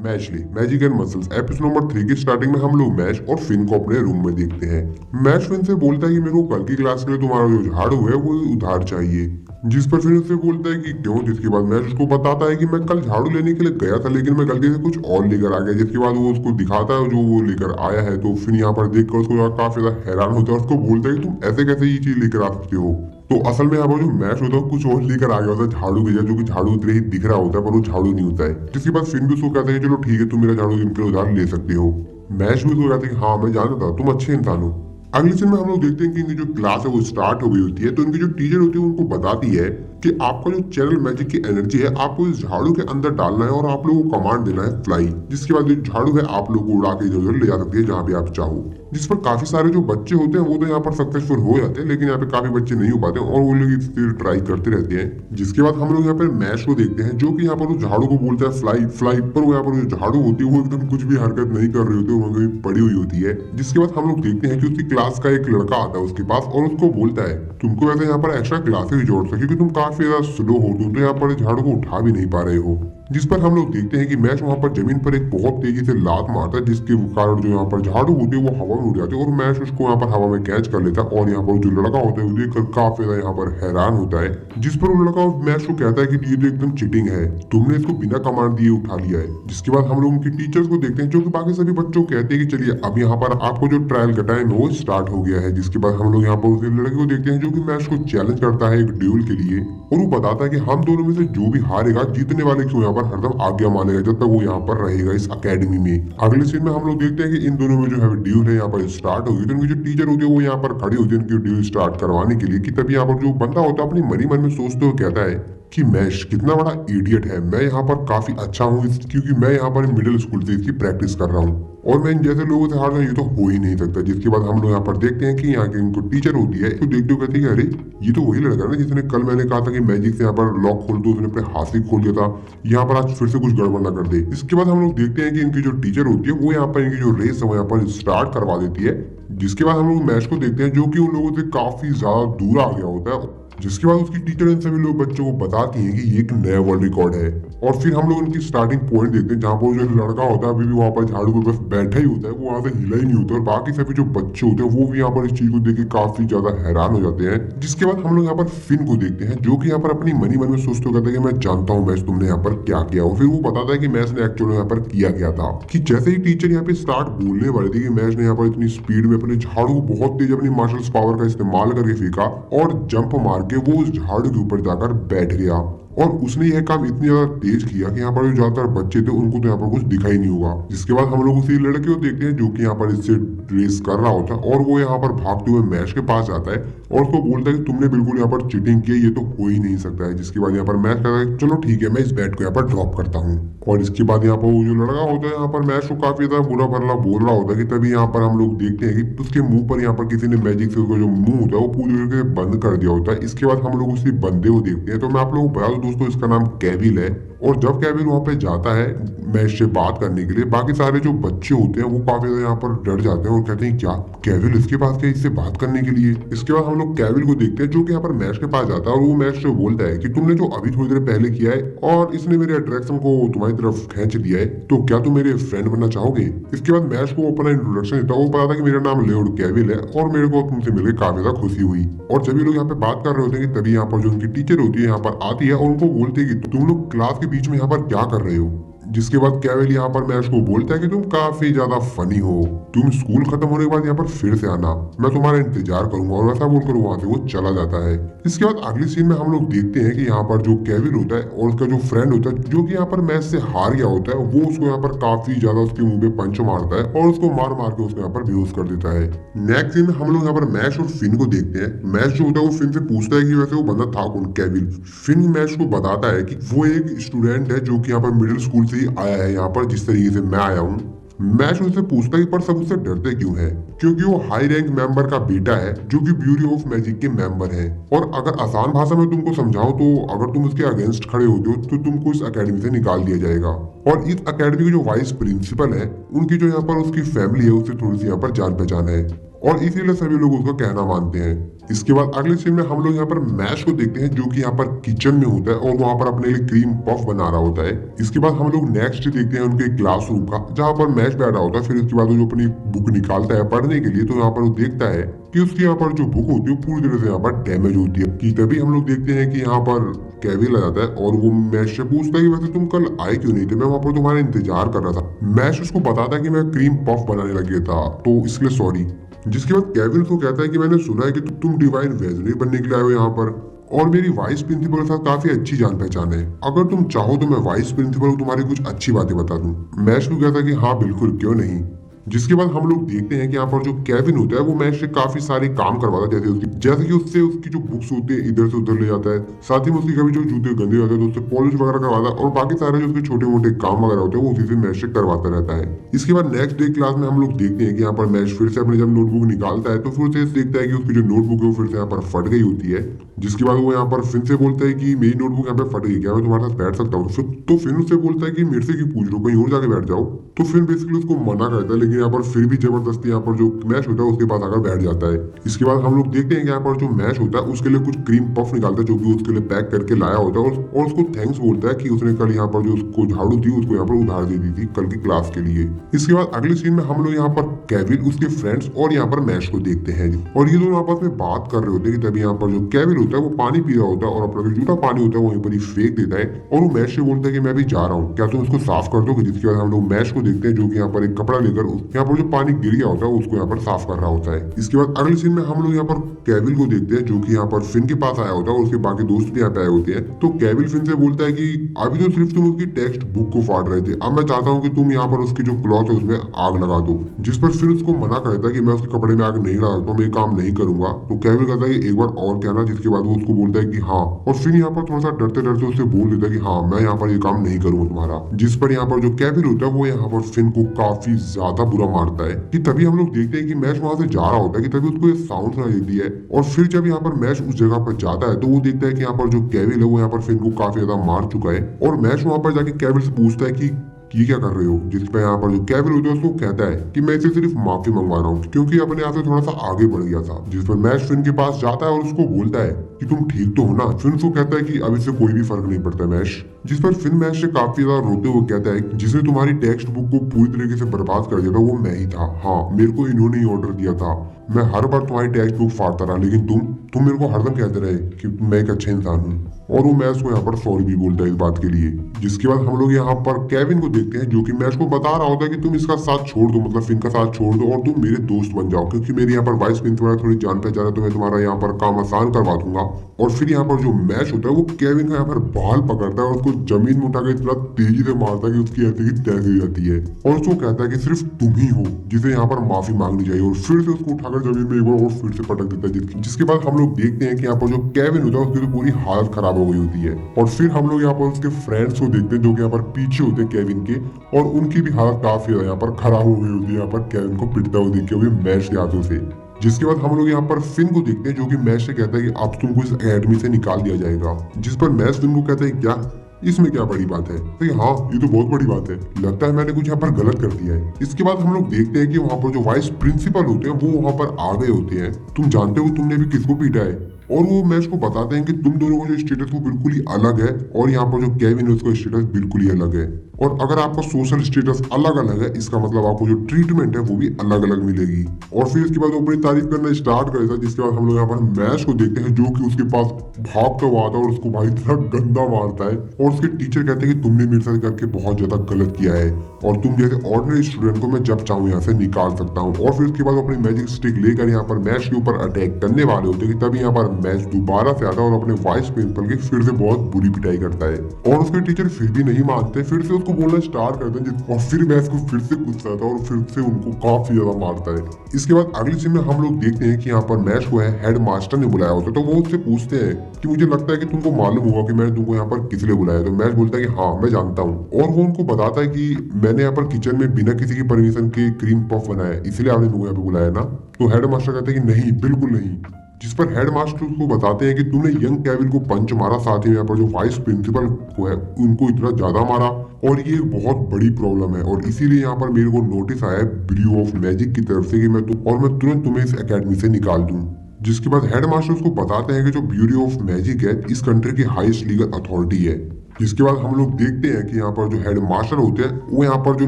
मैशली magic and muscles episode number 3 की starting में हम लोग मैश और फिन को अपने रूम में देखते हैं। मैश फिन से बोलता है कि मेरे को कल की क्लास के लिए तुम्हारा जो झाड़ू है वो उधार चाहिए, जिस पर फिन उससे बोलता है कि क्यों। जिसके बाद मैश उसको बताता है कि मैं कल झाड़ू लेने के लिए गया था लेकिन मैं गलती से कुछ और लेकर आ गया। जिसके बाद वो उसको दिखाता है जो वो लेकर आया है, तो फिन यहाँ पर देखकर उसको काफी ज्यादा हैरान होता है। उसको बोलता है कि तुम ऐसे कैसे ये चीज लेकर आ सकते हो। तो असल में यहाँ पर जो मैश होता है कुछ और लेकर आ गया होता है झाड़ू के जगह, जो कि झाड़ू उतरे ही दिख रहा होता है पर वो झाड़ू नहीं होता है। जिसके बाद फिन भी उसको कहता है चलो ठीक है तुम मेरा झाड़ू इनके उधार ले सकते हो। मैश भी उसको कहता है कि हाँ मैं जानता था तुम अच्छे इंसान हो। अगले सीन में हम लोग देखते हैं कि इनकी जो क्लास है वो स्टार्ट हो गई होती है। तो इनकी जो टीचर होती है उनको बताती है कि आपका जो चैनल मैजिक की एनर्जी है आपको इस झाड़ू के अंदर डालना है और आप लोगों को कमांड देना है फ्लाई। जिसके बाद जो झाड़ू है आप लोगों को उड़ा के इधर उधर ले जा सकती है जहाँ भी आप चाहो। जिस पर काफी सारे जो बच्चे होते हैं वो तो यहाँ पर सक्सेसफुल हो जाते हैं, लेकिन यहाँ पे काफी बच्चे नहीं हो पाते और वो लोग फिर ट्राई करते रहते हैं। जिसके बाद हम लोग यहाँ पे मैश को देखते हैं जो कि यहाँ पर उस झाड़ू को बोलता है फ्लाई फ्लाई, पर वो यहाँ पर जो झाड़ू होती है वो एकदम कुछ भी हरकत नहीं कर रही होती है, वो कहीं पड़ी हुई होती है। जिसके बाद हम लोग देखते हैं कि उसकी क्लास का एक लड़का आता है उसके पास और उसको बोलता है तुमको वैसे यहाँ पर एक्स्ट्रा क्लासेस जोड़ सके क्योंकि तुम काफी ज्यादा स्लो हो, तुम तो यहाँ पर झाड़ू को उठा भी नहीं पा रहे हो। जिस पर हम लोग देखते हैं कि मैश वहां पर जमीन पर एक बहुत तेजी से लात मारता है, जिसके कारण जो यहाँ पर झाड़ू होती है वो हवा में उड़ जाती है और मैश उसको यहाँ पर हवा में कैच कर लेता है। और यहाँ पर जो लड़का होता है वो देखकर काफी ज्यादा यहाँ पर हैरान होता है। जिस पर वो लड़का मैश को कहता है कि ये तो एकदम चीटिंग है, तुमने इसको बिना कमांड दिए उठा लिया है। जिसके बाद हम लोग उनकी टीचर्स को देखते हैं जो कि बाकी सभी बच्चों को कहते हैं कि चलिए अब यहाँ पर आपको जो ट्रायल का टाइम है वो स्टार्ट हो गया है। जिसके बाद हम लोग यहाँ पर उस लड़के को देखते हैं जो कि मैश को चैलेंज करता है एक ड्यूल के लिए और वो बताता है कि हम दोनों में से जो भी हारेगा जीतने वाले को यहाँ पर हरदम आज्ञा मानेगा जब तक वो यहाँ पर रहेगा इस अकेडमी में। अगले सीन में हम लोग देखते हैं कि इन दोनों में जो है ड्यूल है यहाँ पर स्टार्ट होगी। तो उनकी जो टीचर होती है वो यहाँ पर खड़ी होती है उनकी ड्यूल स्टार्ट करवाने के लिए कि तभी यहाँ पर जो बंदा होता है अपनी मन में सोचते हुए कहता है कि मैश कितना बड़ा इडियट है, मैं यहाँ पर काफी अच्छा हूँ क्योंकि मैं यहाँ पर मिडिल स्कूल से इसकी प्रैक्टिस कर रहा हूँ और मैं इन जैसे लोगों से हार जाऊँ ये तो हो ही नहीं सकता। जिसके बाद हम लोग यहाँ पर देखते हैं कि यहाँ की इनको टीचर होती है तो देखते हुए कहती है अरे ये तो वही लड़का ना जिसने कल मैंने कहा था कि मैजिक से यहाँ पर लॉक खोल दो, उसने अपने हाथ से खोल दिया था, यहाँ पर आज फिर से कुछ गड़बड़ ना कर दे। इसके बाद हम लोग देखते हैं कि इनकी जो टीचर होती है वो यहाँ पर इनकी जो रेस है वो यहाँ पर स्टार्ट करवा देती है। जिसके बाद हम लोग मैच को देखते हैं जो कि उन लोगों से काफी ज्यादा दूर आ गया होता है। जिसके बाद उसकी टीचर इन सभी लोग बच्चों को बताती है कि ये एक नया वर्ल्ड रिकॉर्ड है। और फिर हम लोग उनकी स्टार्टिंग पॉइंट देखते हैं जहाँ पर जो लड़का होता है अभी भी वहाँ पर झाड़ू पे बस बैठा ही होता है, वो वहाँ से हिला ही नहीं होता और बाकी सभी जो बच्चे होते हैं वो भी यहाँ पर इस चीज को देख के काफी ज्यादा हैरान हो जाते हैं। जिसके बाद हम लोग यहाँ पर फिन को देखते हैं जो कि यहाँ पर अपनी मन में सोचते कहता है कि मैं जानता हूँ मैच तुमने यहाँ पर क्या किया। और फिर वो बताता है कि मैच ने एक्चुअली यहाँ पर किया गया था कि जैसे ही टीचर यहाँ पे स्टार्ट बोलने वाली थी कि मैच ने यहाँ पर इतनी स्पीड में अपने झाड़ू को बहुत तेज अपनी मार्शल पावर का इस्तेमाल करके फेंका और जंप मार के वो उस झाड़ू के ऊपर जाकर बैठ गया। और उसने यह काम इतनी ज्यादा तेज किया कि यहाँ पर जो ज्यादातर बच्चे थे उनको तो यहाँ पर कुछ दिखाई नहीं होगा। जिसके बाद हम लोग उसी लड़के को देखते हैं जो कि यहाँ पर इससे रेस कर रहा होता है और वो यहाँ पर भागते हुए मैच के पास आता है और उसको बोलता है कि तुमने बिल्कुल यहाँ पर चीटिंग की, ये तो हो ही नहीं सकता है। जिसके बाद यहाँ पर मैच कहता है चलो ठीक है मैं इस बैट को यहाँ पर ड्रॉप करता हूँ। और इसके बाद यहाँ पर वो जो लड़का होता है यहाँ पर मैच को काफी ज्यादा बुरा भला बोल रहा होता है कि तभी यहाँ पर हम लोग देखते हैं कि उसके मुंह पर यहाँ पर किसी ने मैजिक से उसका जो मुंह होता है वो पूरी तरीके से बंद कर दिया होता है। इसके बाद हम लोग उसी बंदे को देखते हैं। तो मैं आप लोगों को बता दूं दोस्तों इसका नाम केविल है और जब केविल वहां पे जाता है मैच से बात करने के लिए बाकी सारे जो बच्चे होते हैं वो काफी ज्यादा यहाँ पर डर जाते हैं और कहते हैं क्या केविल इसके पास क्या इससे बात करने के लिए। इसके बाद हम लोग केविल को देखते हैं जो कि यहाँ पर मैच के पास जाता है और वो मैच से बोलता है कि तुमने जो अभी थोड़ी देर पहले किया है और इसने मेरे अट्रैक्शन को तुम्हारी तरफ खींच दिया है, तो क्या तुम मेरे फ्रेंड बनना चाहोगे। इसके बाद मैच को अपना इंट्रोडक्शन देता है, वो बताता है कि मेरा नाम लियोड केविल है और मेरे को तुमसे मिलकर काफी ज्यादा खुशी हुई। और जब ये लोग यहाँ पे बात कर रहे होते हैं कि तभी यहाँ पर जो उनकी टीचर होती है यहाँ पर आती है और उनको बोलती है कि तुम लोग क्लास के बीच में यहाँ पर क्या कर रहे हो। जिसके बाद केविल यहाँ पर मैच को बोलता है कि तुम काफी ज्यादा फनी हो, तुम स्कूल खत्म होने के बाद यहाँ पर फिर से आना, मैं तुम्हारा इंतजार करूंगा। और वैसा बोलकर वहां से वो चला जाता है। इसके बाद अगली सीन में हम लोग देखते हैं कि यहाँ पर जो केविल होता है और उसका जो फ्रेंड होता है जो कि यहाँ पर मैच से हार गया होता है वो उसको यहाँ पर काफी ज्यादा उसके मुंह पे पंच मारता है और उसको मार मार के उसको यहाँ पर बेहोश कर देता है। नेक्स्ट सीन में हम लोग यहाँ पर मैच और फिन को देखते हैं। मैच जो होता है वो फिन से पूछता है कि वैसे वो बंदा था कौन केविल। फिन मैच को बताता है कि वो एक स्टूडेंट है जो कि यहाँ पर मिडिल स्कूल से ही आया है यहाँ पर जिस तरीके से मैं आया हूँ। मैच उससे पूछता है पर सब उससे डरते क्यों है, क्योंकि वो हाई रैंक मेंबर का बेटा है जो कि ब्यूरो ऑफ मैजिक के मेंबर है। और अगर आसान भाषा में तुमको समझाऊं तो अगर तुम उसके अगेंस्ट खड़े होते हो तो तुमको इस एकेडमी से निकाल दिया जाएगा। और इस एकेडमी के जो वाइस प्रिंसिपल है उनकी जो यहाँ पर उसकी फैमिली है उससे थोड़ी सी यहाँ पर जान पहचान है। और इसीलिए सभी लोग उसका कहना मानते हैं। इसके बाद अगले सीन में हम लोग यहाँ पर मैश को देखते हैं जो कि यहाँ पर किचन में होता है और वहाँ पर अपने लिए क्रीम पफ बना रहा होता है। इसके बाद हम लोग नेक्स्ट देखते हैं उनके क्लासरूम का, जहाँ पर मैश बैठा होता है। फिर इसके बाद वो जो अपनी बुक निकालता है पढ़ने के लिए, तो यहाँ पर वो देखता है कि उसकी यहाँ पर जो बुक होती है पूरी तरह से यहाँ पर डैमेज होती है। कि तभी हम लोग देखते हैं कि यहाँ पर केविन आ जाता है और वो मैश से पूछता है कि वैसे तुम कल आए क्यों नहीं थे, मैं वहां पर तुम्हारा इंतजार कर रहा था। मैश उसको बताता है कि मैं क्रीम पफ बनाने लग गया था, तो इसके लिए सॉरी। जिसके बाद केविन उसको कहता है कि मैंने सुना है कि तुम डिवाइन वेजनरी बनने के लिए आए हो यहाँ पर, और मेरी वाइस प्रिंसिपल के साथ काफी अच्छी जान पहचान है। अगर तुम चाहो तो मैं वाइस प्रिंसिपल को तुम्हारी कुछ अच्छी बातें बता दूं। मैश को कहता है कि हाँ बिल्कुल, क्यों नहीं। जिसके बाद हम लोग देखते हैं कि यहाँ पर जो केविन होता है वो मैश से काफी सारे काम करवाता है, जैसे कि उससे उसकी जो बुक्स होती है इधर से उधर ले जाता है। साथ ही में उसकी कभी जो जूते गंदे होते हैं तो उससे पॉलिश वगैरह करवाता है, और बाकी सारे जो उसके छोटे मोटे काम वगैरह होते हैं वो उसी से मैश से करवाता रहता है। इसके बाद नेक्स्ट डे क्लास में हम लोग देखते हैं कि यहाँ पर मैश फिर से अपनी जब नोटबुक निकालता है तो फिर से देखता है कि उसकी जो नोटबुक है वो फिर से यहाँ पर फट गई होती है। जिसके बाद वो यहाँ पर फिर से बोलता है कि मेरी नोटबुक यहाँ पे फट गई, क्या मैं तुम्हारे साथ बैठ सकता हूँ? तो फिर उससे बोलता है कि मेरे से क्यों पूछ रहे हो, कहीं और जाके बैठ जाओ। तो फिर बेसिकली उसको मना करता है, लेकिन यहाँ पर फिर भी जबरदस्ती यहाँ पर जो मैश होता है उसके पास आकर बैठ जाता है। इसके बाद हम लोग देखते हैं कि यहाँ पर जो मैश होता है उसके लिए कुछ क्रीम पफ निकालता है जो कि उसके लिए पैक करके लाया होता है, और उसको थैंक्स बोलता है कि उसने कल यहाँ पर जो उसको झाड़ू दी उसको यहाँ पर उधार दे दी थी कल की क्लास के लिए। इसके बाद अगले सीन में हम लोग यहाँ पर केविन, उसके फ्रेंड्स और यहाँ पर मैश को देखते हैं, और ये दोनों आपस में बात कर रहे होते हैं कि तभी यहाँ पर जो केविन होता है वो पानी पी रहा होता है और अपना जो जूठा पानी होता है वहीं पर ही फेंक देता है, और वो मैश से बोलता है कि मैं भी जा रहा हूँ, क्या तुम इसको साफ कर दोगे? जिसके बाद हम लोग मैश को देखते हैं जो कि यहाँ पर एक कपड़ा लेकर यहाँ पर जो पानी गिर गया होता है उसको यहाँ पर साफ कर रहा होता है। इसके बाद अगले सीन में हम लोग यहाँ पर केविन को देखते हैं जो कि यहाँ पर फिन के पास आया होता है और उसके बाकी दोस्त भी यहाँ पे आए होते हैं। तो केविन फिन से बोलता है कि अभी तो सिर्फ तुम उसकी टेक्स्ट बुक को फाड़ रहे थे, अब मैं चाहता हूँ कि तुम यहाँ पर उसकी जो क्लॉथ है उसमें आग लगा दो। जिस पर फिर उसको मना करता है कि मैं उसके कपड़े में आग नहीं लगा सकता, मैं काम नहीं करूंगा। तो केविन कहता है कि एक बार और कहना, जिसके बाद वो उसको बोलता है कि हाँ, और फिर यहाँ पर थोड़ा सा डरते डरते उससे बोल देता है कि हाँ मैं यहाँ पर ये काम नहीं करूंगा तुम्हारा। जिस पर यहाँ पर जो केविन होता है वो यहाँ पर फिन को काफी ज्यादा बुरा मारता है। कि तभी हम लोग देखते हैं कि मैश वहां से जा रहा होता है कि तभी उसको ये साउंड सुनाई देती है, और फिर जब यहाँ पर मैश उस जगह पर जाता है तो वो देखता है कि यहाँ पर जो केविन है वो यहाँ पर फिन को काफी ज्यादा मार चुका है। और मैश वहां पर जाके केविन से पूछता है कि ये क्या कर रहे हो? जिस पे यहाँ पर जो केविन होता है उसको कहता है कि मैं इसे सिर्फ माफी मंगवा रहा हूँ क्योंकि अपने आप से थोड़ा सा आगे बढ़ गया था। जिस पर मैश फिन के पास जाता है और उसको बोलता है कि तुम ठीक तो हो ना? फिन उसको कहता है कि अब इससे कोई भी फर्क नहीं पड़ता मैश। जिस पर फिन मैश से काफी ज्यादा रोते हुए कहता है जिसने तुम्हारी टेक्स्ट बुक को पूरी तरीके से बर्बाद कर दिया था वो मैं ही था। हाँ, मेरे को इन्होंने ही ऑर्डर दिया था, मैं हर बार तुम्हारी टेक्स्ट बुक फाड़ता रहा, लेकिन तुम मेरे को हरदम कहते रहे कि मैं एक अच्छा इंसान हूँ। और वो मैश को यहाँ पर सॉरी भी बोलता है इस बात के लिए। जिसके बाद हम लोग यहाँ पर केविन को देखते हैं जो कि मैश को बता रहा होता है कि तुम इसका साथ छोड़ दो, मतलब फिन का साथ छोड़ दो और तुम मेरे दोस्त बन जाओ, क्योंकि मेरी यहाँ पर वाइस प्रिंसिपल थोड़ी जान पहचान है तो मैं तुम्हारा यहाँ पर काम आसान करवा दूंगा। और फिर यहाँ पर जो मैश होता है वो केविन का यहाँ पर बाल पकड़ता है और उसको जमीन में उठाकर इतना तेजी से मारता है कि उसकी ऐसी की तैसी हो जाती है, और उसको कहता है कि सिर्फ तुम ही हो जिसे यहाँ पर माफी मांगनी चाहिए, और फिर से उसको उठाकर जमीन में एक बार और फिर से पटक देता है। जिसके बाद हम लोग देखते हैं कि यहाँ पर जो केविन होता है उसकी तो पूरी हालत खराब हो गई होती है। और फिर हम लोग यहाँ पर उसके फ्रेंड्स को देखते हैं जो कि यहाँ पर पीछे होते हैं केविन के, और उनकी भी हालत काफी यहाँ पर खराब हो गई होती है यहाँ पर केविन को पिटता हुआ देख के मैश के हाथों से। जिसके बाद हम लोग यहाँ पर फिन को देखते हैं जो कि मैश से कहता है कि अब तुमको इस एकेडमी से निकाल दिया जाएगा। जिस पर मैश फिन को कहता है क्या इसमें क्या बड़ी बात है? तो हाँ, ये तो बहुत बड़ी बात है, लगता है मैंने कुछ यहाँ पर गलत कर दिया है। इसके बाद हम लोग देखते हैं कि वहाँ पर जो वाइस प्रिंसिपल होते हैं वो वहाँ पर आ गए होते हैं। तुम जानते हो तुमने भी किसको पीटा है? और वो मैश को बताते हैं कि तुम दोनों का जो स्टेटस वो बिल्कुल ही अलग है, और यहाँ पर जो केविन है उसका स्टेटस बिल्कुल ही अलग है, और अगर आपका सोशल स्टेटस अलग अलग है इसका मतलब आपको जो ट्रीटमेंट है वो भी अलग अलग मिलेगी। और फिर इसके बाद वो अपनी तारीफ करना स्टार्ट कर देता है। जिसके बाद हम लोग यहाँ पर मैश को देखते हैं जो कि उसके पास भागता हुआ आता है और उसको भाई इतना गंदा मारता है, और उसके टीचर कहते हैं कि तुमने मेरे साथ करके बहुत ज्यादा गलत किया है, और तुम जैसे ऑर्डिनरी स्टूडेंट को मैं जब चाहूँ यहाँ से निकाल सकता हूँ। और फिर उसके बाद अपनी मैजिक स्टिक लेकर यहाँ पर मैश के ऊपर अटैक करने वाले होते हैं, तभी यहाँ पर मैश दोबारा से आता है और अपने वाइस प्रिंसिपल की फिर से बहुत बुरी पिटाई करता है, और उसके टीचर फिर भी नहीं मानते, फिर से उसको बोलना स्टार्ट करते हैं, और फिर मैश को फिर से गुस्सा आता है और फिर से उनको काफी ज्यादा मारता है। इसके बाद अगले सीन में हम लोग देखते हैं कि यहाँ पर मैश को है हेड मास्टर ने बुलाया होता है, तो वो उससे पूछते हैं कि मुझे लगता है कि तुमको मालूम होगा कि मैंने तुमको यहाँ पर किस लिए बुलाया। तो मैश बोलता है कि हाँ मैं जानता हूँ, और वो उनको बताता है कि मैंने यहाँ पर किचन में बिना किसी की परमिशन के क्रीम पफ बनाया, इसलिए आपने मुझे यहाँ पे बुलाया ना? तो हेड मास्टर कहते हैं कि नहीं, बिल्कुल नहीं। जिस पर हेड मास्टर उसको बताते हैं कि तूने यंग केविन को पंच मारा, साथ ही यहाँ पर जो वाइस प्रिंसिपल को है उनको इतना ज्यादा मारा, और ये एक बहुत बड़ी प्रॉब्लम है, और इसीलिए यहाँ पर मेरे को नोटिस आया है ब्यूरो ऑफ मैजिक की तरफ से कि मैं तुरंत तुम्हें इस एकेडमी से निकाल दूं। जिसके बाद हेड मास्टर उसको बताते हैं कि जो ब्यूरो ऑफ मैजिक है इस कंट्री की हाईएस्ट लीगल अथॉरिटी है। जिसके बाद हम लोग देखते हैं कि यहाँ पर जो हेड मास्टर होते हैं वो यहाँ पर जो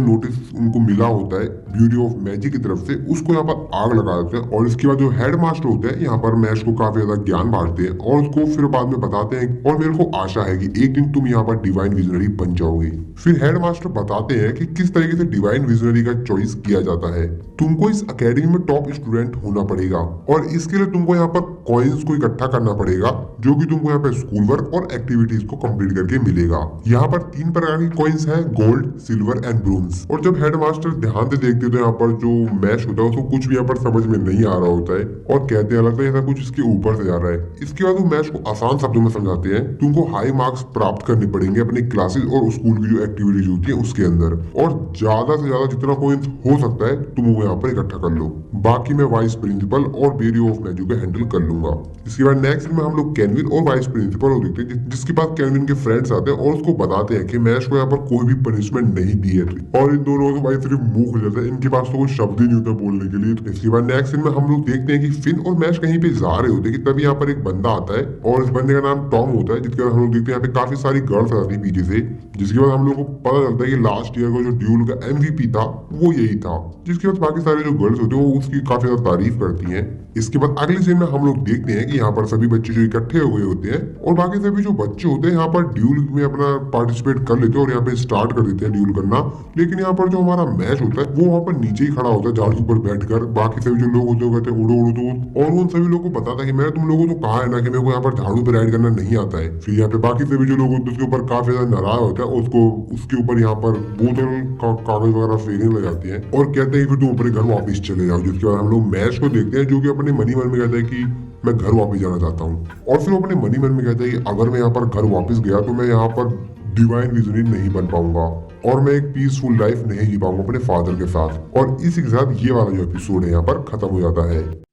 नोटिस उनको मिला होता है ब्यूरो ऑफ मैजिक की तरफ से उसको यहाँ पर आग लगा देते हैं, और इसके बाद जो हेड मास्टर होते हैं यहाँ पर मैश को काफी ज्यादा ज्ञान बांटते हैं और उसको फिर बाद में बताते हैं, और मेरे को आशा है कि एक दिन तुम यहाँ पर डिवाइन विजनरी बन जाओगे। फिर हेड मास्टर बताते हैं कि किस तरीके से डिवाइन विजनरी का चॉइस किया जाता है। तुमको इस अकेडमी में टॉप स्टूडेंट होना पड़ेगा, और इसके लिए तुमको यहाँ पर कॉइन्स को इकट्ठा करना पड़ेगा जो कि तुमको यहाँ पे स्कूल वर्क और एक्टिविटीज को कंप्लीट करके मिलेगा। यहाँ पर 3 प्रकार की कॉइन्स हैं, गोल्ड, सिल्वर एंड ब्रोंज। और जब हेड मास्टर ध्यान से देखते तो यहाँ पर जो मैश होता है उसको कुछ भी यहाँ पर समझ में नहीं आ रहा होता है, और कहते हैं लगता है ऐसा कुछ इसके ऊपर से जा रहा है। इसके बाद वो मैश को आसान शब्दों में समझाते हैं, तुमको हाई मार्क्स प्राप्त करने पड़ेंगे अपनी क्लासेस और स्कूल की जो एक्टिविटीज होती है उसके अंदर, और ज्यादा से ज्यादा जितना कॉइन्स हो सकता है तुम वो यहाँ पर इकट्ठा कर लो, बाकी मैं वाइस प्रिंसिपल और ब्यूरो ऑफ मैजिक को हैंडल कर लूंगा। इसके बाद नेक्स्ट में हम लोग केनविन और वाइस प्रिंसिपल को देखते हैं, जिसके बाद केनविन के फ्रेंड्स आते हैं और उसको बताते हैं कि मैश को यहाँ पर कोई भी पनिशमेंट नहीं दी है, और इन दोनों को भाई सिर्फ मुंह खुल जाता है, इनके पास तो कोई शब्द ही नहीं होता बोलने के लिए। इसके बाद नेक्स्ट में हम लोग देखते हैं कि फिन और मैश कहीं पे जा रहे होते हैं कि तभी यहाँ पर एक बंदा आता है, और इस बंदे का नाम टॉम होता है। जिसके बाद हम लोग देखते हैं यहाँ पे काफी सारी गर्ल्स आती है पीछे से, जिसके बाद हम लोग को पता चलता है कि लास्ट ईयर का जो ड्यूल का MVP था वो यही था। जिसके बाद बाकी सारे जो गर्ल्स होते हैं वो उसकी काफी ज्यादा तारीफ करती हैं। इसके बाद अगले सीन में हम लोग देखते हैं कि यहाँ पर सभी बच्चे जो इकट्ठे हुए होते हैं, और बाकी सभी जो बच्चे होते हैं यहाँ पर ड्यूल में अपना पार्टिसिपेट कर लेते हैं और यहाँ पे स्टार्ट कर देते हैं ड्यूल करना। लेकिन यहाँ पर जो हमारा मैच होता है वो वहाँ पर नीचे ही खड़ा होता है झाड़ के ऊपर बैठकर। बाकी सभी जो लोग होते हैं कहते हैं उड़ो उड़ो तो, और उन सभी लोगों को बताता है कि मैंने तुम लोगों को कहा है ना कि मेरे को यहाँ पर झाड़ू पे राइड करना नहीं आता है। फिर यहाँ पे बाकी सभी जो लोग होते हैं उसके ऊपर काफी ज्यादा नाराज होता है, उसको उसके ऊपर यहाँ पर बोतल कागज वगैरह फेंकने लग जाती है और कहते हैं फिर तुम अपने घर वापिस चले जाओ। जिसके बाद हम लोग मैच को देखते हैं जो कि अपने मनी मन में कहता है कि मैं घर वापस जाना चाहता हूँ, और फिर वो अपने मनी मन में कहता है कि अगर मैं यहाँ पर घर वापस गया तो मैं यहाँ पर डिवाइन विजनरी नहीं बन पाऊंगा और मैं एक पीसफुल लाइफ नहीं जी पाऊंगा अपने फादर के साथ। और इसी के साथ ये वाला जो एपिसोड है यहाँ पर खत्म हो जाता है।